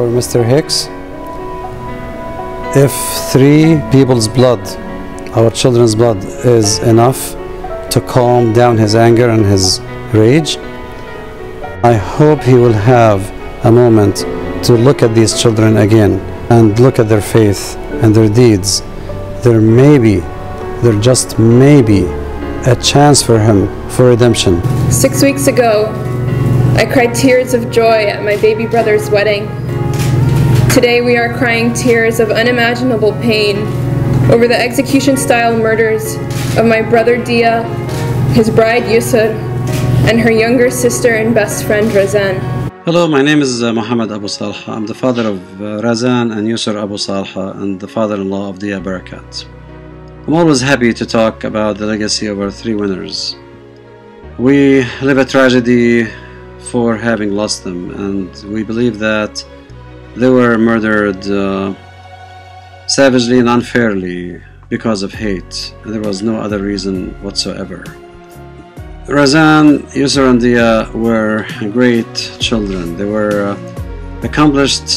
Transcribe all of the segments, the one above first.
for Mr. Hicks. If 3 people's blood, our children's blood, is enough to calm down his anger and his rage, I hope he will have a moment to look at these children again and look at their faith and their deeds. There just may be a chance for him for redemption. 6 weeks ago, I cried tears of joy at my baby brother's wedding. Today we are crying tears of unimaginable pain over the execution-style murders of my brother Dia, his bride Yusur, and her younger sister and best friend Razan. Hello, my name is Muhammad Abu-Salha. I'm the father of Razan and Yusur Abu-Salha and the father-in-law of Dia Barakat. I'm always happy to talk about the legacy of our 3 winners. We live a tragedy for having lost them, and we believe that they were murdered savagely and unfairly because of hate, and there was no other reason whatsoever. Razan, Yusur and Dia were great children. They were accomplished,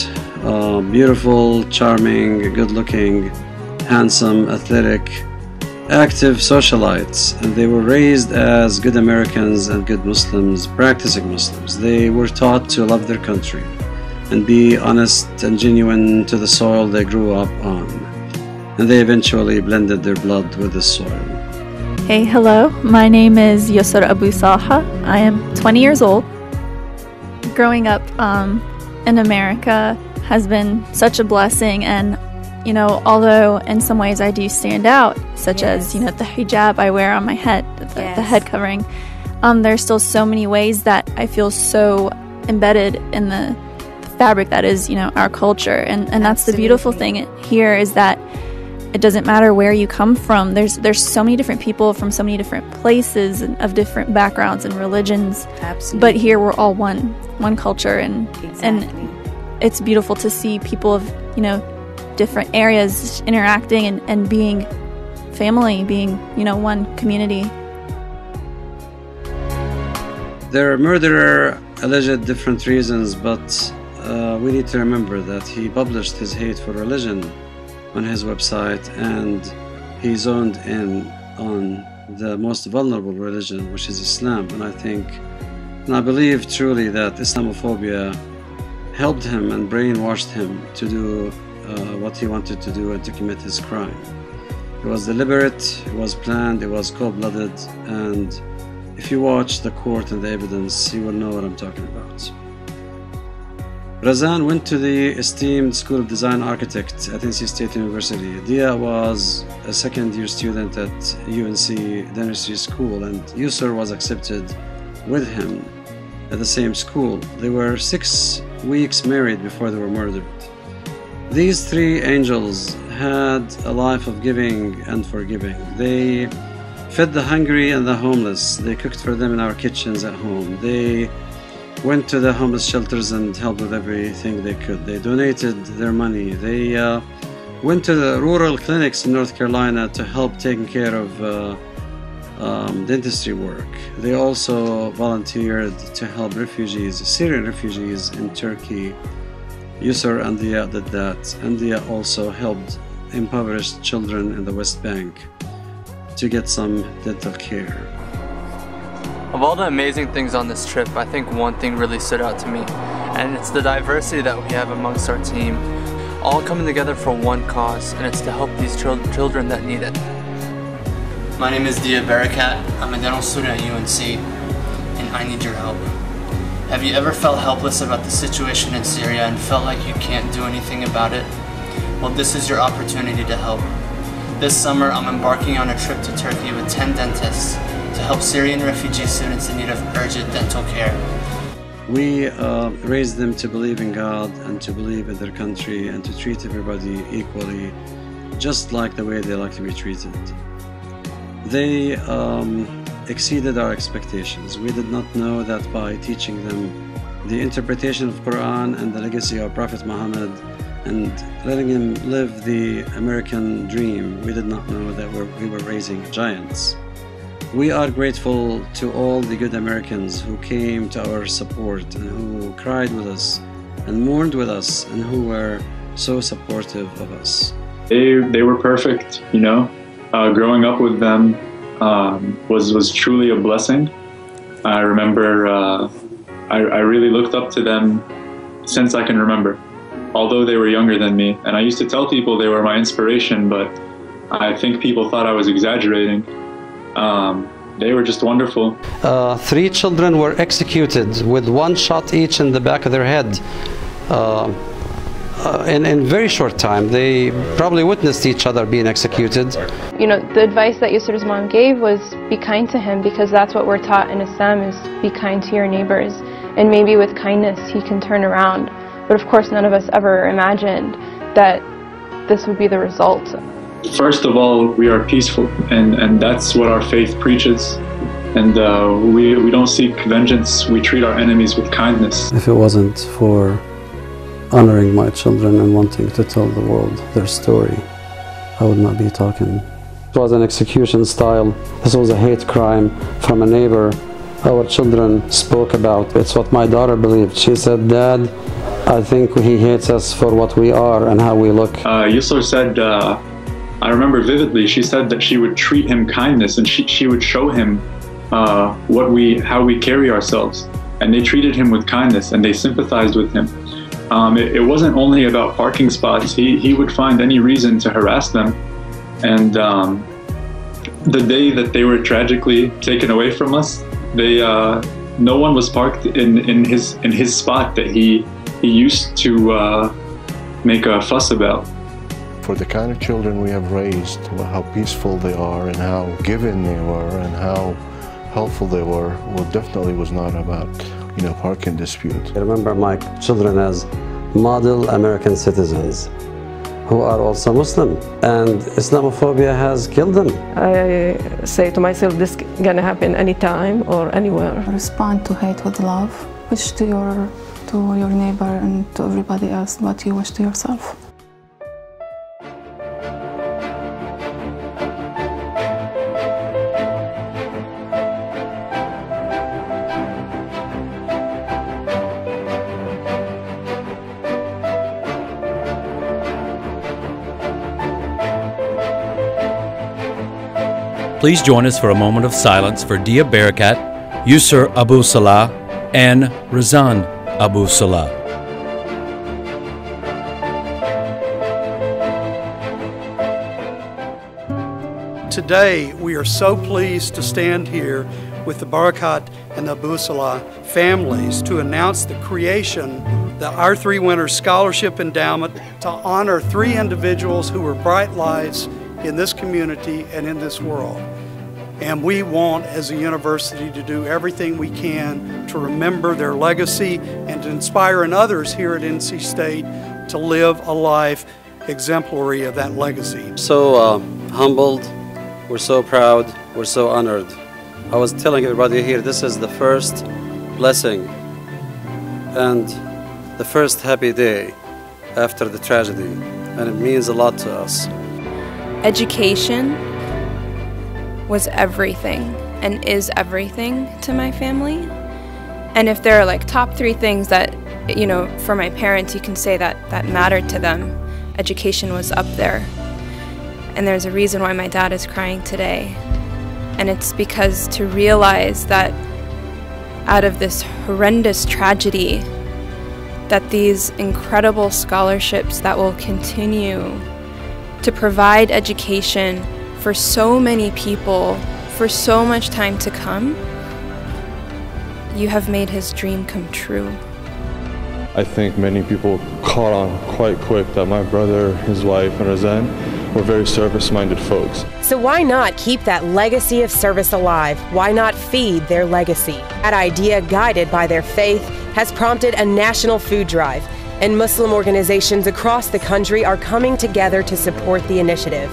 beautiful, charming, good-looking, handsome, athletic, active socialites, and they were raised as good Americans and good Muslims, practicing Muslims. They were taught to love their country and be honest and genuine to the soil they grew up on, and they eventually blended their blood with the soil. Hey, hello, my name is Yusur Abu-Salha. I am 20 years old. Growing up in America has been such a blessing, and although in some ways I do stand out, such as the hijab I wear on my head, the head covering, there's still so many ways that I feel so embedded in the fabric that is our culture, and that's the beautiful thing here, is that it doesn't matter where you come from. There's so many different people from so many different places and of different backgrounds and religions. Absolutely. But here we're all one culture, and it's beautiful to see people of different areas interacting and being family, being one community. Their murderer alleged different reasons, but we need to remember that he published his hate for religion on his website, and he zoned in on the most vulnerable religion, which is Islam. And I believe truly that Islamophobia helped him and brainwashed him to do what he wanted to do and to commit his crime. It was deliberate, it was planned, it was cold-blooded, and if you watch the court and the evidence, you will know what I'm talking about. Razan went to the esteemed School of Design Architect at NC State University. Dia was a second-year student at UNC Dentistry School, and Yusur was accepted with him at the same school. They were 6 weeks married before they were murdered. These 3 angels had a life of giving and forgiving. They fed the hungry and the homeless. They cooked for them in our kitchens at home. They went to the homeless shelters and helped with everything they could. They donated their money. They went to the rural clinics in North Carolina to help taking care of dentistry work. They also volunteered to help refugees, Syrian refugees in Turkey. Yusur and Dia did that, and Dia also helped impoverished children in the West Bank to get some dental care. Of all the amazing things on this trip, I think one thing really stood out to me, and it's the diversity that we have amongst our team, all coming together for one cause, and it's to help these children that need it. My name is Dia Barakat. I'm a dental student at UNC, and I need your help. Have you ever felt helpless about the situation in Syria and felt like you can't do anything about it? Well, this is your opportunity to help. This summer, I'm embarking on a trip to Turkey with 10 dentists to help Syrian refugee students in need of urgent dental care. We raised them to believe in God and to believe in their country and to treat everybody equally, just like the way they like to be treated. They exceeded our expectations. We did not know that by teaching them the interpretation of Quran and the legacy of Prophet Muhammad and letting him live the American dream, we did not know that we were raising giants. We are grateful to all the good Americans who came to our support and who cried with us and mourned with us and who were so supportive of us. They were perfect, you know. Growing up with them was truly a blessing. I remember I really looked up to them since I can remember, although they were younger than me. And I used to tell people they were my inspiration, but I think people thought I was exaggerating. They were just wonderful. 3 children were executed with 1 shot each in the back of their head. In very short time. They probably witnessed each other being executed. You know, the advice that Yusr's mom gave was be kind to him, because that's what we're taught in Islam, is be kind to your neighbors. And maybe with kindness he can turn around. But of course none of us ever imagined that this would be the result. First of all, we are peaceful, and that's what our faith preaches. And we don't seek vengeance, we treat our enemies with kindness. If it wasn't for honoring my children and wanting to tell the world their story, I would not be talking. It was an execution style. This was a hate crime from a neighbor our children spoke about. It's what my daughter believed. She said, "Dad, I think he hates us for what we are and how we look." Yusr said, I remember vividly, she said that she would treat him kindness, and she would show him how we carry ourselves. And they treated him with kindness, and they sympathized with him. It wasn't only about parking spots. He would find any reason to harass them. And the day that they were tragically taken away from us, no one was parked in his spot that he used to make a fuss about. For the kind of children we have raised, how peaceful they are and how giving they were and how helpful they were, well, definitely was not about, parking dispute. I remember my children as model American citizens who are also Muslim, and Islamophobia has killed them. I say to myself, this can happen anytime or anywhere. Respond to hate with love. Wish to your neighbor and to everybody else what you wish to yourself. Please join us for a moment of silence for Dia Barakat, Yusr Abu-Salha, and Razan Abu-Salha. Today, we are so pleased to stand here with the Barakat and the Abu-Salha families to announce the creation of our 3 Winners Scholarship Endowment to honor 3 individuals who were bright lights in this community and in this world. And we want, as a university, to do everything we can to remember their legacy and to inspire in others here at NC State to live a life exemplary of that legacy. So humbled, we're so proud, we're so honored. I was telling everybody here, this is the first blessing and the first happy day after the tragedy, and it means a lot to us. Education was everything and is everything to my family. And if there are like top 3 things that, for my parents, you can say that mattered to them, education was up there. And there's a reason why my dad is crying today. And it's because to realize that out of this horrendous tragedy, that these incredible scholarships that will continue to provide education for so many people for so much time to come, you have made his dream come true. I think many people caught on quite quick that my brother, his wife, and Razan were very service-minded folks. So why not keep that legacy of service alive? Why not feed their legacy? That idea, guided by their faith, has prompted a national food drive, and Muslim organizations across the country are coming together to support the initiative.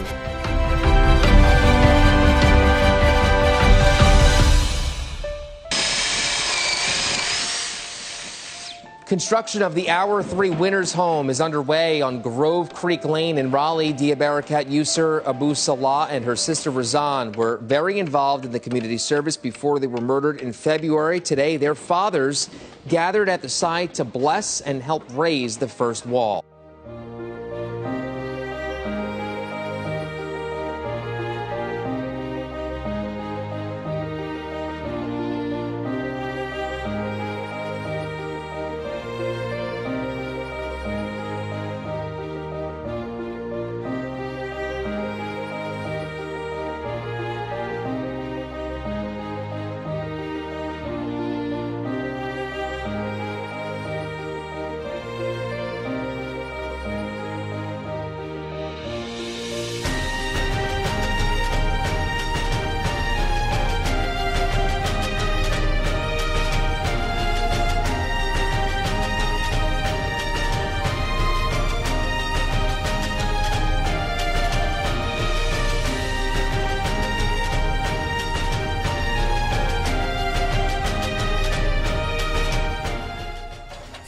Construction of the Our 3 Winners home is underway on Grove Creek Lane in Raleigh. Dia Barakat Yusur Abu-Salha and her sister Razan were very involved in the community service before they were murdered in February. Today, their fathers gathered at the site to bless and help raise the first wall.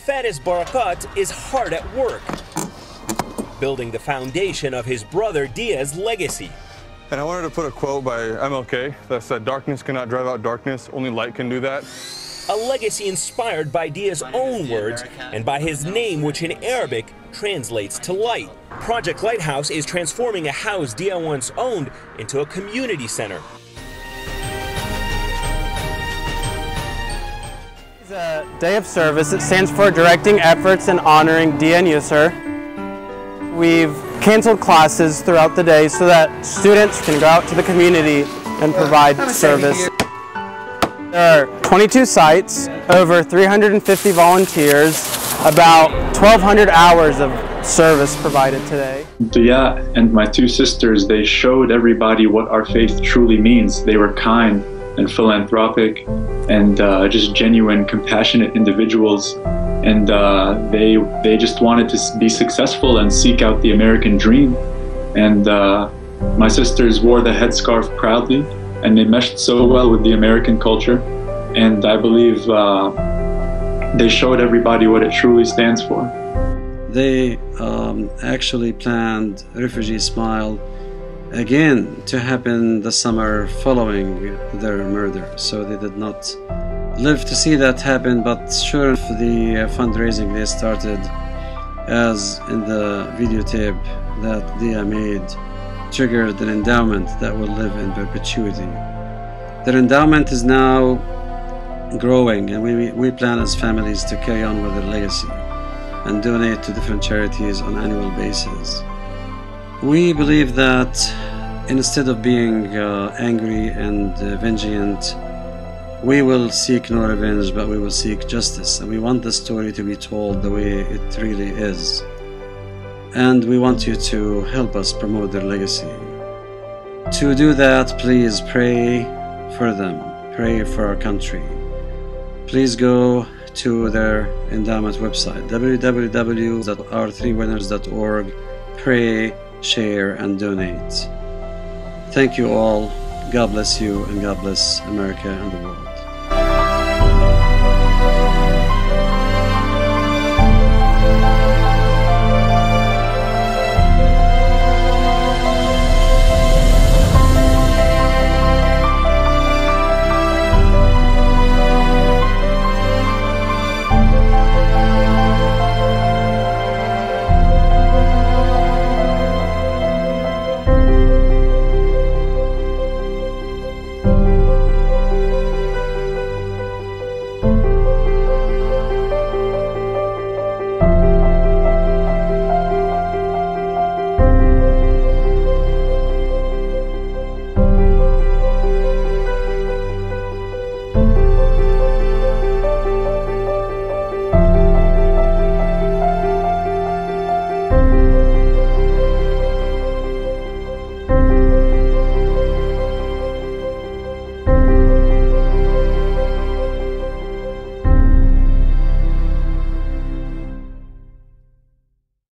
Faris Barakat is hard at work, building the foundation of his brother Dia's legacy. And I wanted to put a quote by MLK that said, "Darkness cannot drive out darkness, only light can do that." A legacy inspired by Dia's own words and by his name, which in Arabic translates to light. Project Lighthouse is transforming a house Dia once owned into a community center. A day of service. It stands for Directing Efforts in Honoring Dia and Yusur. We've canceled classes throughout the day so that students can go out to the community and provide service. There are 22 sites, over 350 volunteers, about 1,200 hours of service provided today. Dia and my two sisters, they showed everybody what our faith truly means. They were kind and philanthropic and just genuine, compassionate individuals. And they just wanted to be successful and seek out the American dream. And my sisters wore the headscarf proudly, and they meshed so well with the American culture. And I believe they showed everybody what it truly stands for. They actually planned Refugee Smile again to happen the summer following their murder. So they did not live to see that happen, but sure enough, the fundraising they started, as in the videotape that Dia made, triggered an endowment that will live in perpetuity. Their endowment is now growing, and we plan as families to carry on with their legacy and donate to different charities on an annual basis. We believe that instead of being angry and vengeant, we will seek no revenge, but we will seek justice. And we want the story to be told the way it really is. And we want you to help us promote their legacy. To do that, please pray for them. Pray for our country. Please go to their endowment website, www.our3winners.org. Pray, share, and donate. Thank you all. God bless you, and God bless America and the world.